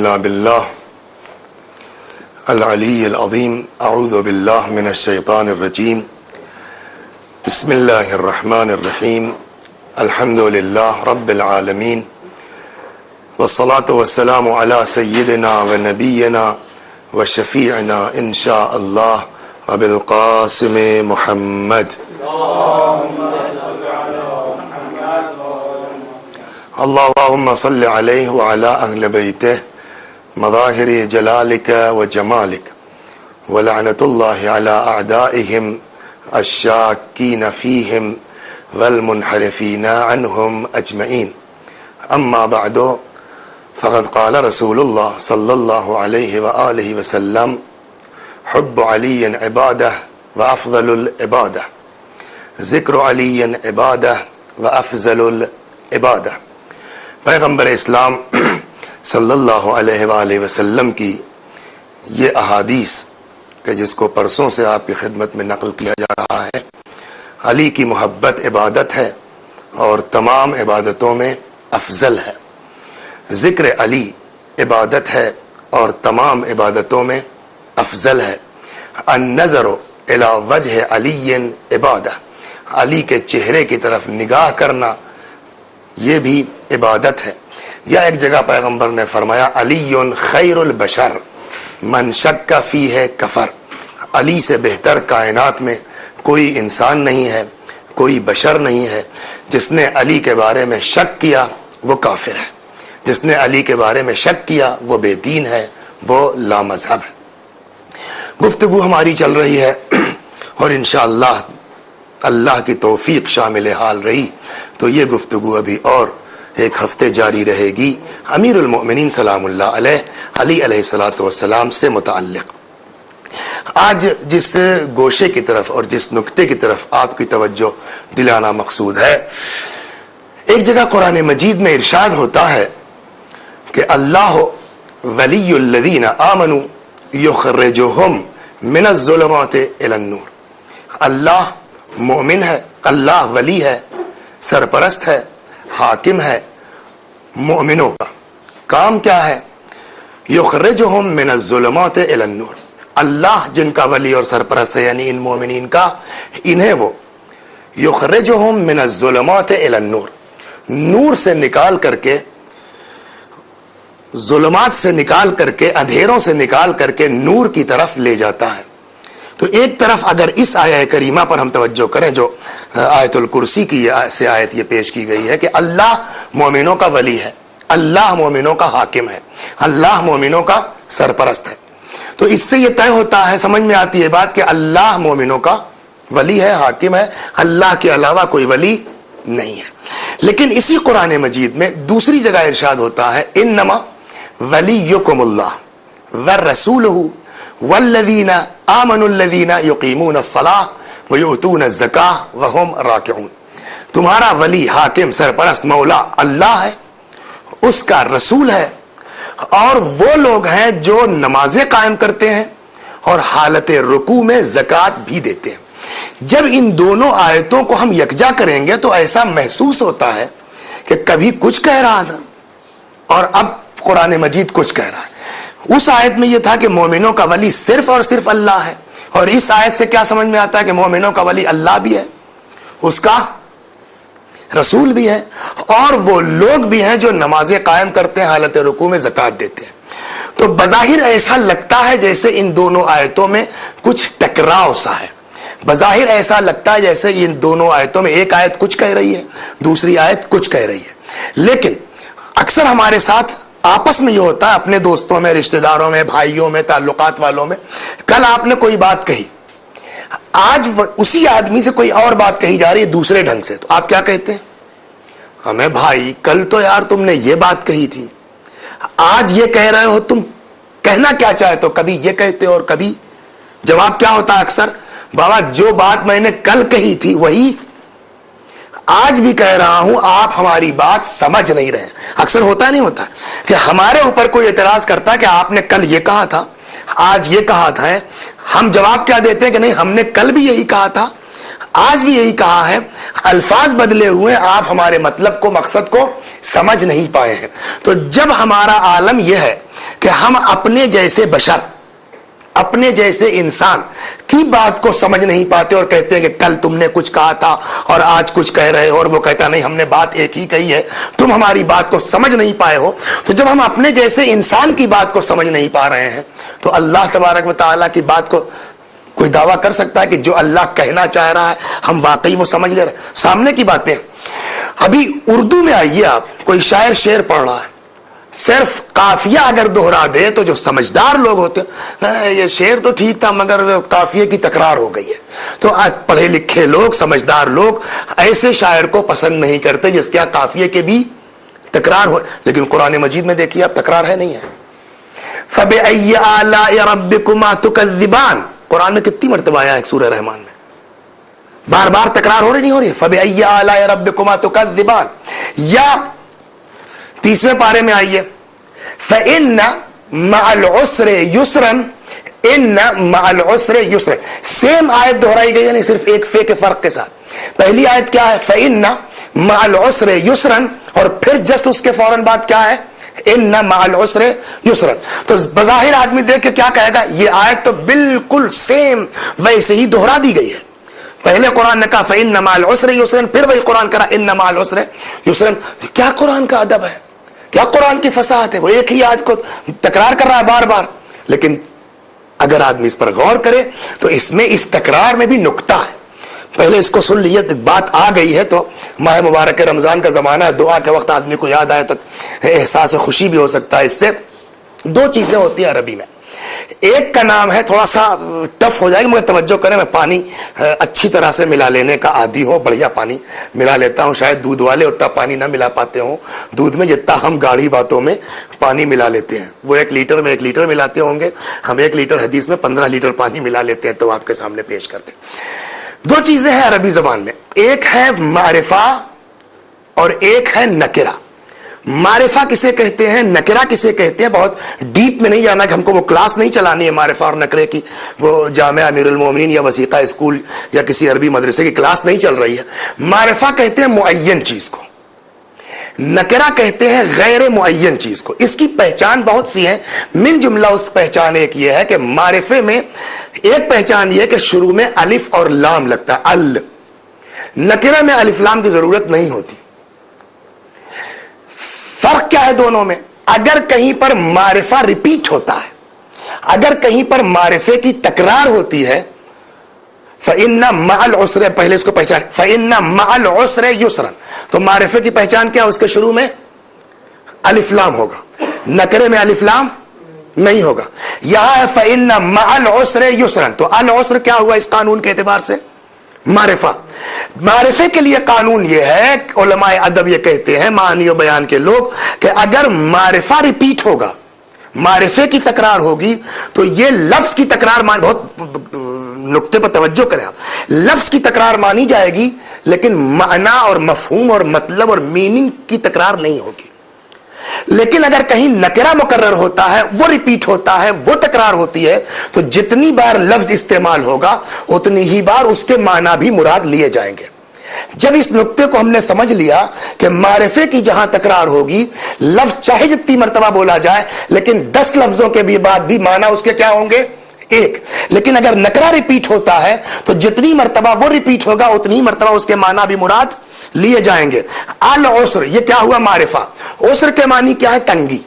إلا بالله العلي العظيم. أعوذ بالله من الشيطان الرجيم. بسم الله الرحمن الرحيم. الحمد لله رب العالمين، والصلاة والسلام على سيدنا ونبينا وشفيعنا إن شاء الله وبالقاسم محمد. اللهم صل عليه وعلى أهل بيته مظاهر جلالك وجمالك، ولعنة الله على أعدائهم الشاكين فيهم والمنحرفين عنهم أجمعين. أما بعد، فقد قال رسول الله صلى الله عليه وآله وسلم: حب علي عبادة وأفضل العبادة، ذکر علی عبادہ وافضل العبادہ. پیغمبر اسلام صلی اللہ علیہ وآلہ وسلم کی یہ احادیث کہ جس کو پرسوں سے آپ کی خدمت میں نقل کیا جا رہا ہے، علی کی محبت عبادت ہے اور تمام عبادتوں میں افضل ہے. ذکر علی عبادت ہے اور تمام عبادتوں میں افضل ہے. النظر الی وجہ علی عبادہ، علی کے چہرے کی طرف نگاہ کرنا یہ بھی عبادت ہے. یا ایک جگہ پیغمبر نے فرمایا: علی خیر البشر من شک فیہ کفر. علی سے بہتر کائنات میں کوئی انسان نہیں ہے، کوئی بشر نہیں ہے. جس نے علی کے بارے میں شک کیا وہ کافر ہے، جس نے علی کے بارے میں شک کیا وہ بے دین ہے، وہ لامذہب ہے. گفتگو ہماری چل رہی ہے اور انشاءاللہ اللہ کی توفیق شامل حال رہی تو یہ گفتگو ابھی اور ایک ہفتے جاری رہے گی. امیر المؤمنین سلام اللہ علیہ، علی علیہ الصلوۃ والسلام سے متعلق. آج جس گوشے کی طرف اور جس نکتے کی طرف آپ کی توجہ دلانا مقصود ہے، ایک جگہ قرآن مجید میں ارشاد ہوتا ہے کہ اللہ ولی الذین آمنوا یخرجہم من الظلمات الی النور. اللہ مومن ہے، اللہ ولی ہے، سرپرست ہے، حاکم ہے. مومنوں کا کام کیا ہے؟ یخرجہم من الظلمات الی النور. اللہ جن کا ولی اور سرپرست ہے یعنی ان مومنین کا، انہیں وہ یخرجہم من الظلمات الی النور، نور سے نکال کر کے، ظلمات سے نکال کر کے، اندھیروں سے نکال کر کے نور کی طرف لے جاتا ہے. تو ایک طرف اگر اس آیہ کریمہ پر ہم توجہ کریں جو آیت الکرسی کی سے آیت یہ پیش کی گئی ہے کہ اللہ مومنوں کا ولی ہے، اللہ مومنوں کا حاکم ہے، اللہ مومنوں کا سرپرست ہے، تو اس سے یہ طے ہوتا ہے، سمجھ میں آتی ہے بات کہ اللہ مومنوں کا ولی ہے، حاکم ہے، اللہ کے علاوہ کوئی ولی نہیں ہے. لیکن اسی قرآن مجید میں دوسری جگہ ارشاد ہوتا ہے: انما ولیکم اللہ ورسولہ والذین آمنوا الذین یقیمون الصلاۃ ویؤتون الزکاۃ وہم راکعون. تمہارا ولی، حاکم، سرپرست، مولا اللہ ہے، اس کا رسول ہے، اور وہ لوگ ہیں جو نمازیں قائم کرتے ہیں اور حالت رکوع میں زکوٰۃ بھی دیتے ہیں. جب ان دونوں آیتوں کو ہم یکجا کریں گے تو ایسا محسوس ہوتا ہے کہ کبھی کچھ کہہ رہا تھا اور اب قرآن مجید کچھ کہہ رہا ہے. اس آیت میں یہ تھا کہ مومنوں کا ولی صرف اور صرف اللہ ہے، اور اس آیت سے کیا سمجھ میں آتا ہے کہ مومنوں کا ولی اللہ بھی ہے، اس کا رسول بھی ہے، اور وہ لوگ بھی ہیں جو نمازیں قائم کرتے ہیں، حالت رکوع میں زکوٰۃ دیتے ہیں. تو بظاہر ایسا لگتا ہے جیسے ان دونوں آیتوں میں کچھ ٹکراؤ سا ہے. بظاہر ایسا لگتا ہے جیسے ان دونوں آیتوں میں ایک آیت کچھ کہہ رہی ہے، دوسری آیت کچھ کہہ رہی ہے. لیکن اکثر ہمارے ساتھ آپس میں یہ ہوتا ہے، اپنے دوستوں میں، رشتہ داروں میں، بھائیوں میں، تعلقات والوں میں، کل آپ نے کوئی بات کہی، آج اسی آدمی سے کوئی اور بات کہی جا رہی ہے دوسرے ڈھنگ سے، تو آپ کیا کہتے ہیں؟ ہمیں بھائی کل تو یار تم نے یہ بات کہی تھی، آج یہ کہہ رہے ہو، تم کہنا کیا چاہتے ہو؟ کبھی یہ کہتے ہو اور کبھی جواب کیا ہوتا ہے اکثر؟ بابا جو بات میں نے کل کہی تھی وہی آج بھی کہہ رہا ہوں، آپ ہماری بات سمجھ نہیں رہے. اکثر ہوتا نہیں ہوتا کہ ہمارے اوپر کوئی اعتراض کرتا ہے کہ آپ نے کل یہ کہا تھا، آج یہ کہا تھا، ہم جواب کیا دیتے ہیں کہ نہیں ہم نے کل بھی یہی کہا تھا، آج بھی یہی کہا ہے، الفاظ بدلے ہوئے، آپ ہمارے مطلب کو، مقصد کو سمجھ نہیں پائے ہیں. تو جب ہمارا عالم یہ ہے کہ ہم اپنے جیسے بشر، اپنے جیسے انسان کی بات کو سمجھ نہیں پاتے اور کہتے ہیں کہ کل تم نے کچھ کہا تھا اور آج کچھ کہہ رہے ہو، اور وہ کہتا نہیں ہم نے بات ایک ہی کہی ہے، تم ہماری بات کو سمجھ نہیں پائے ہو۔ تو جب ہم اپنے جیسے انسان کی بات کو سمجھ نہیں پا رہے ہیں تو اللہ تبارک و تعالیٰ کی بات کو کوئی دعویٰ کر سکتا ہے کہ جو اللہ کہنا چاہ رہا ہے ہم واقعی وہ سمجھ لے رہے ہیں؟ سامنے کی باتیں۔ ابھی اردو میں آئیے، آپ کوئی شاعر شعر پڑھ رہا ہے، صرف قافیہ اگر دوہرا دے تو جو سمجھدار لوگ ہوتے ہیں یہ شعر تو ٹھیک تھا مگر قافیے کی تکرار ہو گئی ہے، تو آج پڑھے لکھے لوگ، سمجھدار لوگ ایسے شاعر کو پسند نہیں کرتے جس کے قافیے کے بھی تکرار ہو۔ لیکن قرآن مجید میں دیکھیے اب تکرار ہے نہیں ہے۔ فَبِأَيِّ آلَاءِ رَبِّكُمَا تُكَذِّبَانِ، قرآن میں کتنی مرتبہ آیا ہے سورہ رحمان میں، بار بار تکرار ہو رہی نہیں ہو رہی؟ فَبِأَيِّ آلَاءِ رَبِّكُمَا تُكَذِّبَانِ، یا تیسرے پارے میں آئیے فَإِنَّ مَعَ الْعُسْرِ يُسْرًا، إِنَّ مَعَ الْعُسْرِ يُسْرًا، سیم آیت دہرائی گئی ہے، نہیں صرف ایک فے کے فرق کے ساتھ۔ پہلی آیت کیا ہے؟ فَإِنَّ مَعَ الْعُسْرِ يُسْرًا، اور پھر جسٹ اس کے فوراً بعد کیا ہے؟ إِنَّ مَعَ الْعُسْرِ يُسْرًا۔ تو بظاہر آدمی دیکھ کے کیا کہے گا؟ یہ آیت تو بالکل سیم ویسے ہی دہرا دی گئی ہے۔ پہلے قرآن نے کہا فَإِنَّ مَعَ الْعُسْرِ يُسْرًا، پھر وہی قرآن کرا إِنَّ مَعَ الْعُسْرِ يُسْرًا۔ کیا قرآن کا ادب ہے، کیا قرآن کی فصاحت ہے، وہ ایک ہی آیت کو تکرار کر رہا ہے بار بار۔ لیکن اگر آدمی اس پر غور کرے تو اس میں، اس تکرار میں بھی نکتہ ہے۔ پہلے اس کو سن لیے، بات آ گئی ہے تو ماہ مبارک رمضان کا زمانہ ہے، دعا کے وقت آدمی کو یاد آئے تو احساس خوشی بھی ہو سکتا ہے۔ اس سے دو چیزیں ہوتی ہیں عربی میں، ایک کا نام ہے، تھوڑا سا ٹف ہو جائے گا مگر توجہ کریں، میں پانی اچھی طرح سے ملا لینے کا عادی ہوں، بڑھیا پانی ملا لیتا ہوں، شاید دودھ والے اتنا پانی نہ ملا پاتے ہوں دودھ میں جتنا ہم گاڑھی باتوں میں پانی ملا لیتے ہیں۔ وہ 1 لیٹر میں 1 لیٹر ملاتے ہوں گے، ہم 1 لیٹر حدیث میں 15 لیٹر پانی ملا لیتے ہیں، تو آپ کے سامنے پیش کرتے ہیں۔ دو چیزیں ہیں عربی زبان میں، ایک ہے معرفہ اور ایک ہے نکرہ۔ معرفہ کسے کہتے ہیں، نکرہ کسے کہتے ہیں، بہت ڈیپ میں نہیں جانا کہ ہم کو وہ کلاس نہیں چلانی ہے معرفہ اور نکرے کی، وہ جامعہ امیر المومنین یا وثیقہ اسکول یا کسی عربی مدرسے کی کلاس نہیں چل رہی ہے۔ معرفہ کہتے ہیں معین چیز کو، نکرہ کہتے ہیں غیر معین چیز کو۔ اس کی پہچان بہت سی ہیں، من جملہ اس پہچان ایک یہ ہے کہ معرفے میں ایک پہچان یہ ہے کہ شروع میں الف اور لام لگتا ہے، نکرہ میں الف لام کی ضرورت نہیں ہوتی۔ فرق کیا ہے دونوں میں؟ اگر کہیں پر معرفہ ریپیٹ ہوتا ہے، اگر کہیں پر معرفے کی تکرار ہوتی ہے، فَإِنَّ مَعَ الْعُسْرِ، پہلے اس کو پہچان، فَإِنَّ مَعَ الْعُسْرِ يُسْرًا، تو معرفے کی پہچان کیا؟ اس کے شروع میں الف لام ہوگا، نکرے میں الف لام نہیں ہوگا۔ یہاں ہے فَإِنَّ مَعَ الْعُسْرِ يُسْرًا، تو العسر کیا ہوا اس قانون کے اعتبار سے؟ معرفہ۔ معرفے کے لیے قانون یہ ہے، علماء ادب یہ کہتے ہیں، معنی و بیان کے لوگ، کہ اگر معرفہ ریپیٹ ہوگا، معرفے کی تکرار ہوگی، تو یہ لفظ کی تکرار بہت نقطے پر توجہ کریں آپ، لفظ کی تکرار مانی جائے گی لیکن معنی اور مفہوم اور مطلب اور میننگ کی تکرار نہیں ہوگی۔ لیکن اگر کہیں نکرہ مقرر ہوتا ہے، وہ ریپیٹ ہوتا ہے، وہ تکرار ہوتی ہے، تو جتنی بار لفظ استعمال ہوگا اتنی ہی بار اس کے معنی بھی مراد لیے جائیں گے۔ جب اس نقطے کو ہم نے سمجھ لیا کہ معرفے کی جہاں تکرار ہوگی، لفظ چاہے جتنی مرتبہ بولا جائے لیکن 10 لفظوں کے بھی بعد بھی معنی اس کے کیا ہوں گے؟ ایک۔ لیکن اگر نکرہ ریپیٹ ہوتا ہے تو جتنی مرتبہ وہ ریپیٹ ہوگا اتنی مرتبہ اس کے معنی بھی مراد لیے جائیں گے۔ العسر، یہ کیا ہوا؟ معرفہ۔ عسر کے معنی کیا ہے؟ تنگی۔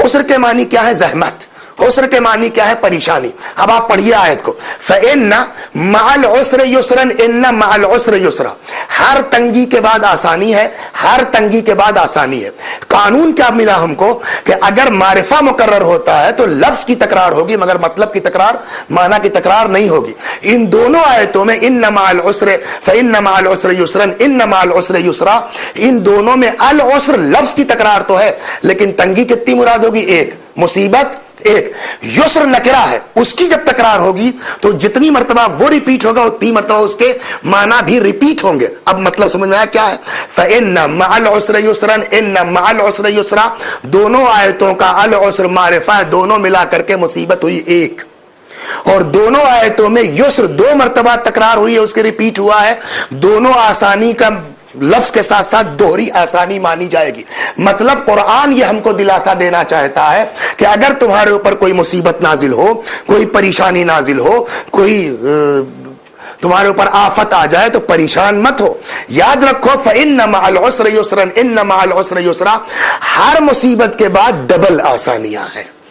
عسر کے معنی کیا ہے؟ زحمت۔ عسر کے معنی کیا ہے؟ پریشانی۔ اب آپ پڑھیے آیت کو، فَإِنَّ مَعَ الْعُسْرِ يُسْرًا، إِنَّ مَعَ الْعُسْرِ يُسْرًا، ہر تنگی کے بعد آسانی ہے، ہر تنگی کے بعد آسانی ہے۔ قانون کیا ملا ہم کو کہ اگر معرفہ مقرر ہوتا ہے تو لفظ کی تکرار ہوگی مگر مطلب کی تکرار، معنی کی تکرار نہیں ہوگی۔ ان دونوں آیتوں میں إِنَّ مَعَ الْعُسْرِ، فَإِنَّ مَعَ الْعُسْرِ يُسْرًا، إِنَّ مَعَ الْعُسْرِ يُسْرًا، ان دونوں میں العسر لفظ کی تکرار تو ہے لیکن تنگی کتنی مراد ہوگی؟ ایک، مصیبت ایک۔ یسر نکرہ ہے، اس کی جب تکرار ہوگی تو جتنی مرتبہ وہ ریپیٹ ہوگا اتنی مرتبہ اس کے معنی بھی ریپیٹ ہوں گے۔ اب مطلب سمجھ میں آیا کیا ہے؟ فَإِنَّ مَعَ الْعُسْرِ يُسْرًا، إِنَّ مَعَ الْعُسْرِ يُسْرًا، دونوں آیتوں کا العسر معرفہ ہے، دونوں ملا کر کے مصیبت ہوئی ایک۔ اور دونوں آیتوں میں یسر 2 مرتبہ تکرار ہوئی ہے، اس کے ریپیٹ ہوا ہے، دونوں آسانی کا لفظ کے ساتھ ساتھ دوہری آسانی مانی جائے گی. مطلب قرآن یہ ہم کو دلاسا دینا چاہتا ہے کہ اگر تمہارے اوپر کوئی مصیبت نازل ہو، کوئی پریشانی نازل ہو، کوئی تمہارے اوپر آفت آ جائے تو پریشان مت ہو. یاد رکھو فَإِنَّ مَعَ الْعُسْرِ يُسْرًا، إِنَّ مَعَ الْعُسْرِ يُسْرًا، ہر مصیبت کے بعد ڈبل آسانیاں ہیں.